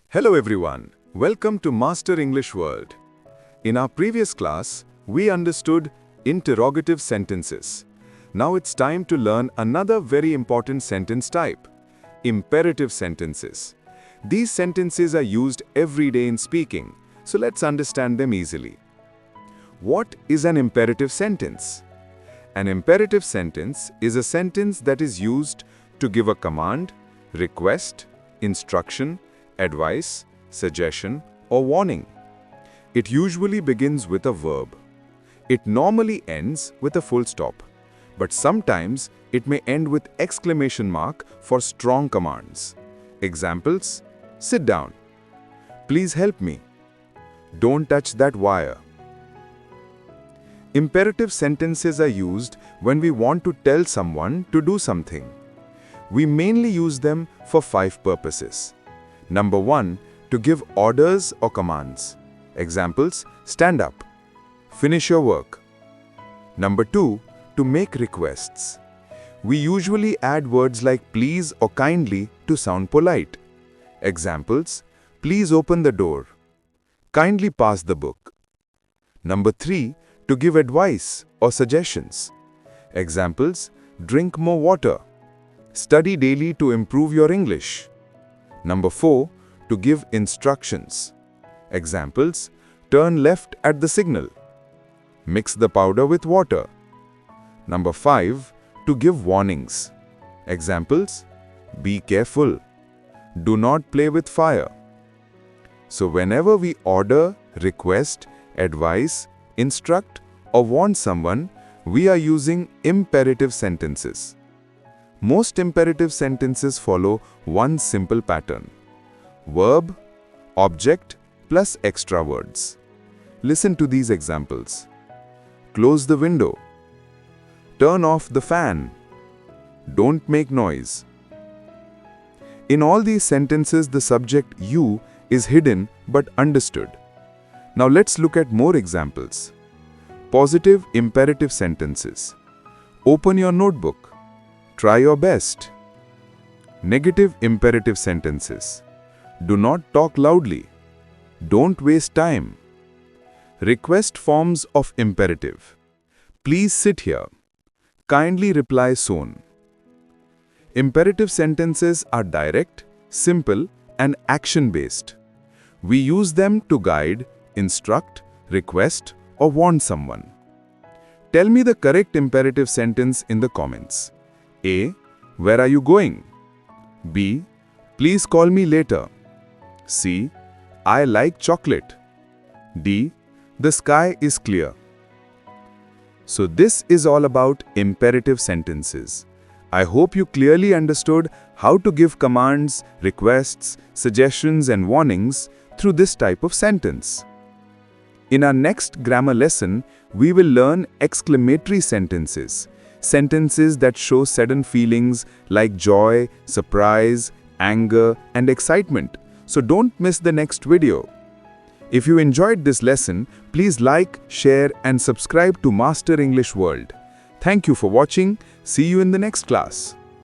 Hello everyone, welcome to Master English World. In our previous class, we understood interrogative sentences. Now it's time to learn another very important sentence type, imperative sentences. These sentences are used every day in speaking, so let's understand them easily. What is an imperative sentence? An imperative sentence is a sentence that is used to give a command, request, instruction, advice, suggestion, or warning. It usually begins with a verb. It normally ends with a full stop, but sometimes it may end with exclamation mark for strong commands. Examples: sit down, please help me, don't touch that wire. Imperative sentences are used when we want to tell someone to do something. We mainly use them for 5 purposes. Number 1, to give orders or commands. Examples: stand up, finish your work. Number 2, to make requests. We usually add words like please or kindly to sound polite. Examples: please open the door, kindly pass the book. Number 3, to give advice or suggestions. Examples: drink more water, study daily to improve your English. Number 4, to give instructions. Examples: turn left at the signal, mix the powder with water. Number 5, to give warnings. Examples: be careful, do not play with fire. So whenever we order, request, advise, instruct, or warn someone, we are using imperative sentences. Most imperative sentences follow one simple pattern: verb, object, plus extra words. Listen to these examples. Close the window, turn off the fan, don't make noise. In all these sentences, the subject you is hidden but understood. Now let's look at more examples. Positive imperative sentences. Open your notebook, try your best. Negative imperative sentences. Do not talk loudly, don't waste time. Request forms of imperative. Please sit here, kindly reply soon. Imperative sentences are direct, simple, and action-based. We use them to guide, instruct, request, or warn someone. Tell me the correct imperative sentence in the comments. A. Where are you going? B. Please call me later. C. I like chocolate. D. The sky is clear. So this is all about imperative sentences. I hope you clearly understood how to give commands, requests, suggestions, and warnings through this type of sentence. In our next grammar lesson, we will learn exclamatory sentences. Sentences that show sudden feelings like joy, surprise, anger, and excitement. So don't miss the next video. If you enjoyed this lesson, please like, share, and subscribe to Master English World. Thank you for watching. See you in the next class.